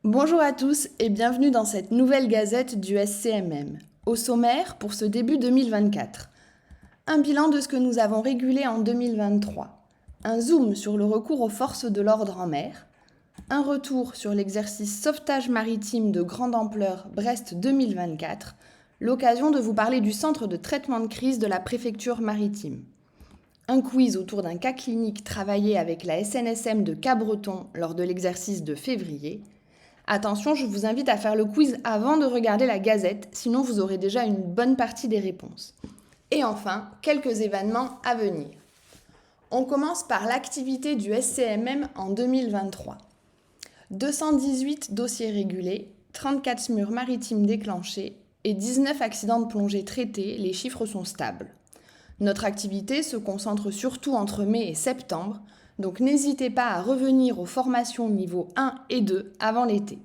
Bonjour à tous et bienvenue dans cette nouvelle gazette du SCMM. Au sommaire, pour ce début 2024, un bilan de ce que nous avons régulé en 2023, un zoom sur le recours aux forces de l'ordre en mer, un retour sur l'exercice sauvetage maritime de grande ampleur Brest 2024, l'occasion de vous parler du centre de traitement de crise de la préfecture maritime. Un quiz autour d'un cas clinique travaillé avec la SNSM de Cabreton lors de l'exercice de février. Attention, je vous invite à faire le quiz avant de regarder la gazette, sinon vous aurez déjà une bonne partie des réponses. Et enfin, quelques événements à venir. On commence par l'activité du SCMM en 2023. 218 dossiers régulés, 34 SMUR maritimes déclenchés et 19 accidents de plongée traités, les chiffres sont stables. Notre activité se concentre surtout entre mai et septembre, donc n'hésitez pas à revenir aux formations niveau 1 et 2 avant l'été.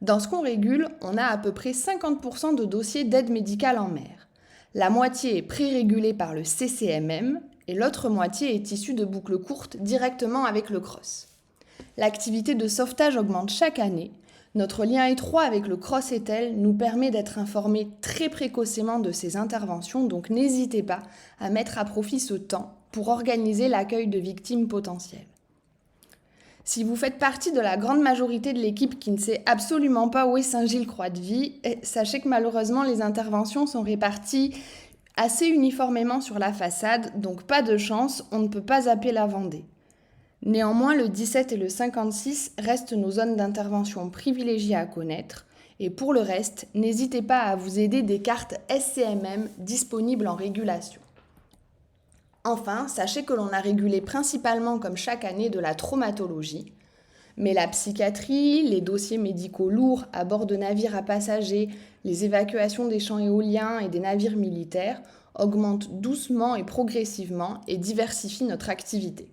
Dans ce qu'on régule, on a à peu près 50% de dossiers d'aide médicale en mer. La moitié est pré-régulée par le CCMM et l'autre moitié est issue de boucles courtes directement avec le CROSS. L'activité de sauvetage augmente chaque année. Notre lien étroit avec le CROSS-ETEL nous permet d'être informés très précocement de ces interventions, donc n'hésitez pas à mettre à profit ce temps pour organiser l'accueil de victimes potentielles. Si vous faites partie de la grande majorité de l'équipe qui ne sait absolument pas où est Saint-Gilles-Croix-de-Vie, sachez que malheureusement les interventions sont réparties assez uniformément sur la façade, donc pas de chance, on ne peut pas zapper la Vendée. Néanmoins, le 17 et le 56 restent nos zones d'intervention privilégiées à connaître. Et pour le reste, n'hésitez pas à vous aider des cartes SCMM disponibles en régulation. Enfin, sachez que l'on a régulé principalement, comme chaque année, de la traumatologie. Mais la psychiatrie, les dossiers médicaux lourds à bord de navires à passagers, les évacuations des champs éoliens et des navires militaires augmentent doucement et progressivement et diversifient notre activité.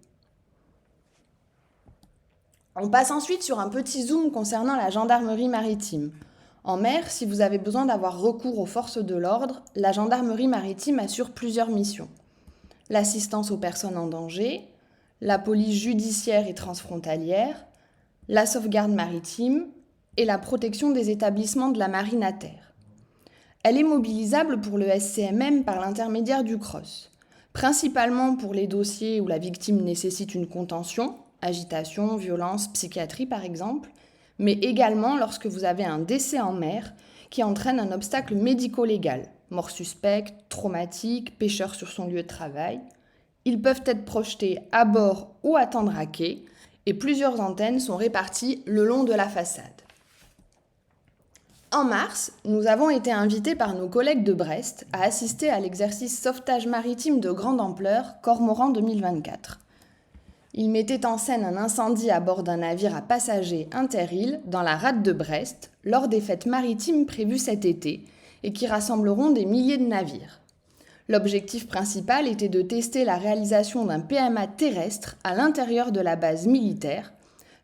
On passe ensuite sur un petit zoom concernant la gendarmerie maritime. En mer, si vous avez besoin d'avoir recours aux forces de l'ordre, la gendarmerie maritime assure plusieurs missions. L'assistance aux personnes en danger, la police judiciaire et transfrontalière, la sauvegarde maritime et la protection des établissements de la marine à terre. Elle est mobilisable pour le SCMM par l'intermédiaire du CROSS, principalement pour les dossiers où la victime nécessite une contention, agitation, violence, psychiatrie par exemple, mais également lorsque vous avez un décès en mer qui entraîne un obstacle médico-légal, mort suspecte, traumatique, pêcheur sur son lieu de travail. Ils peuvent être projetés à bord ou attendre à quai, et plusieurs antennes sont réparties le long de la façade. En mars, nous avons été invités par nos collègues de Brest à assister à l'exercice sauvetage maritime de grande ampleur Cormoran 2024. Ils mettaient en scène un incendie à bord d'un navire à passagers inter-îles dans la rade de Brest lors des fêtes maritimes prévues cet été et qui rassembleront des milliers de navires. L'objectif principal était de tester la réalisation d'un PMA terrestre à l'intérieur de la base militaire.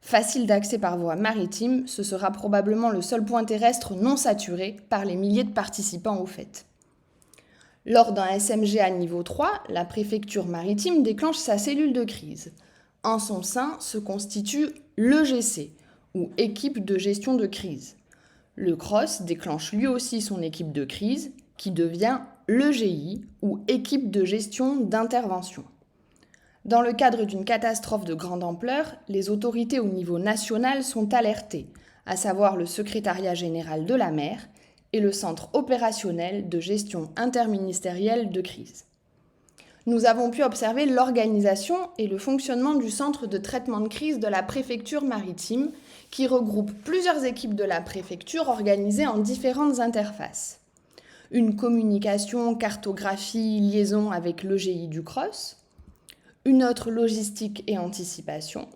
Facile d'accès par voie maritime, ce sera probablement le seul point terrestre non saturé par les milliers de participants aux fêtes. Lors d'un SMG à niveau 3, la préfecture maritime déclenche sa cellule de crise. En son sein se constitue l'EGC, ou équipe de gestion de crise. Le CROSS déclenche lui aussi son équipe de crise, qui devient l'EGI, ou équipe de gestion d'intervention. Dans le cadre d'une catastrophe de grande ampleur, les autorités au niveau national sont alertées, à savoir le Secrétariat général de la mer et le Centre opérationnel de gestion interministérielle de crise. Nous avons pu observer l'organisation et le fonctionnement du centre de traitement de crise de la préfecture maritime, qui regroupe plusieurs équipes de la préfecture organisées en différentes interfaces. Une communication, cartographie, liaison avec l'EGI du CROSS, une autre logistique et anticipation,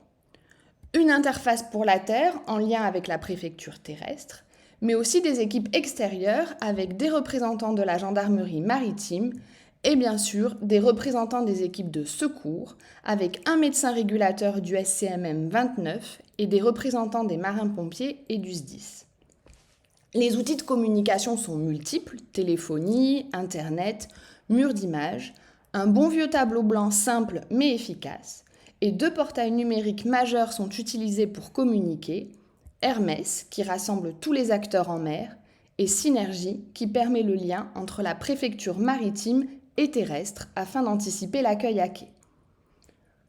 une interface pour la terre en lien avec la préfecture terrestre, mais aussi des équipes extérieures avec des représentants de la gendarmerie maritime et bien sûr des représentants des équipes de secours avec un médecin régulateur du SCMM 29 et des représentants des marins-pompiers et du SDIS. Les outils de communication sont multiples, téléphonie, internet, murs d'images, un bon vieux tableau blanc simple mais efficace, et 2 portails numériques majeurs sont utilisés pour communiquer, Hermès, qui rassemble tous les acteurs en mer, et Synergie, qui permet le lien entre la préfecture maritime et terrestre afin d'anticiper l'accueil à quai.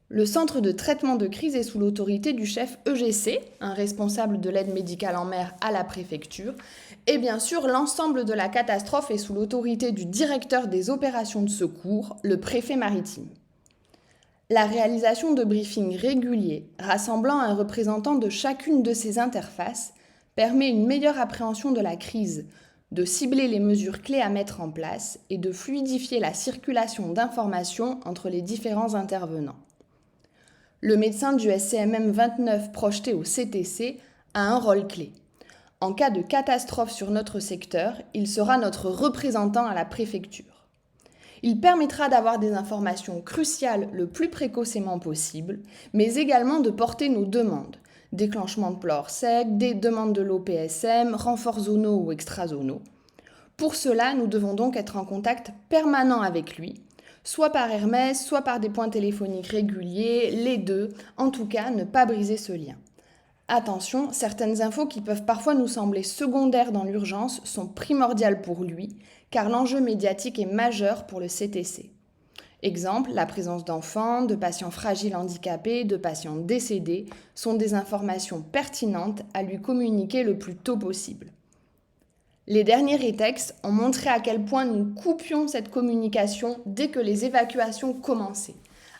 Le centre de traitement de crise est sous l'autorité du chef EGC, un responsable de l'aide médicale en mer à la préfecture, et bien sûr l'ensemble de la catastrophe est sous l'autorité du directeur des opérations de secours, le préfet maritime. La réalisation de briefings réguliers, rassemblant un représentant de chacune de ces interfaces, permet une meilleure appréhension de la crise, de cibler les mesures clés à mettre en place et de fluidifier la circulation d'informations entre les différents intervenants. Le médecin du SCMM 29 projeté au CTC a un rôle clé. En cas de catastrophe sur notre secteur, il sera notre représentant à la préfecture. Il permettra d'avoir des informations cruciales le plus précocement possible, mais également de porter nos demandes. Déclenchement de pleurs secs, des demandes de l'OPSM, renforts zonaux ou extrazonaux. Pour cela, nous devons donc être en contact permanent avec lui, soit par Hermès, soit par des points téléphoniques réguliers, les deux, en tout cas ne pas briser ce lien. Attention, certaines infos qui peuvent parfois nous sembler secondaires dans l'urgence sont primordiales pour lui, car l'enjeu médiatique est majeur pour le CTC. Exemple, la présence d'enfants, de patients fragiles handicapés, de patients décédés sont des informations pertinentes à lui communiquer le plus tôt possible. Les derniers rétextes ont montré à quel point nous coupions cette communication dès que les évacuations commençaient.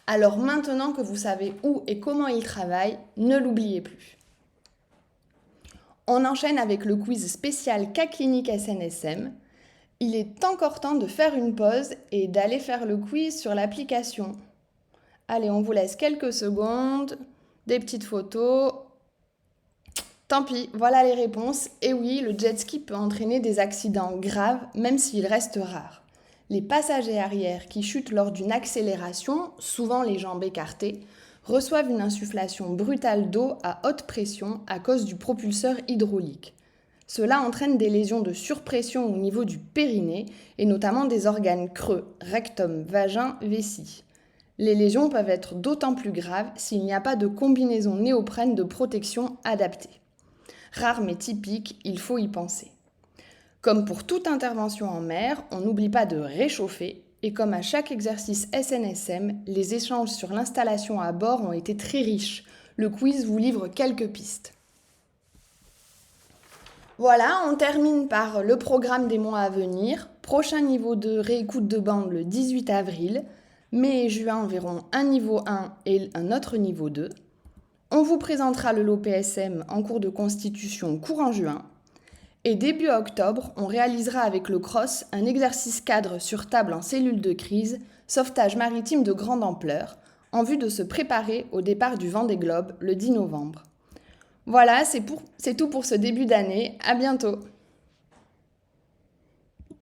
Alors maintenant que vous savez où et comment il travaille, ne l'oubliez plus. On enchaîne avec le quiz spécial Cas clinique SNSM. Il est encore temps de faire une pause et d'aller faire le quiz sur l'application. Allez, on vous laisse quelques secondes, des petites photos. Tant pis, voilà les réponses. Et oui, le jet ski peut entraîner des accidents graves, même s'il reste rare. Les passagers arrière qui chutent lors d'une accélération, souvent les jambes écartées, reçoivent une insufflation brutale d'eau à haute pression à cause du propulseur hydraulique. Cela entraîne des lésions de surpression au niveau du périnée et notamment des organes creux, rectum, vagin, vessie. Les lésions peuvent être d'autant plus graves s'il n'y a pas de combinaison néoprène de protection adaptée. Rare mais typique, il faut y penser. Comme pour toute intervention en mer, on n'oublie pas de réchauffer et comme à chaque exercice SNSM, les échanges sur l'installation à bord ont été très riches. Le quiz vous livre quelques pistes. Voilà, on termine par le programme des mois à venir. Prochain niveau de réécoute de bande le 18 avril. Mai et juin verront un niveau 1 et un autre niveau 2. On vous présentera le lot PSM en cours de constitution courant juin. Et début octobre, on réalisera avec le CROSS un exercice cadre sur table en cellule de crise, sauvetage maritime de grande ampleur, en vue de se préparer au départ du Vendée Globe le 10 novembre. Voilà, c'est tout pour ce début d'année. À bientôt!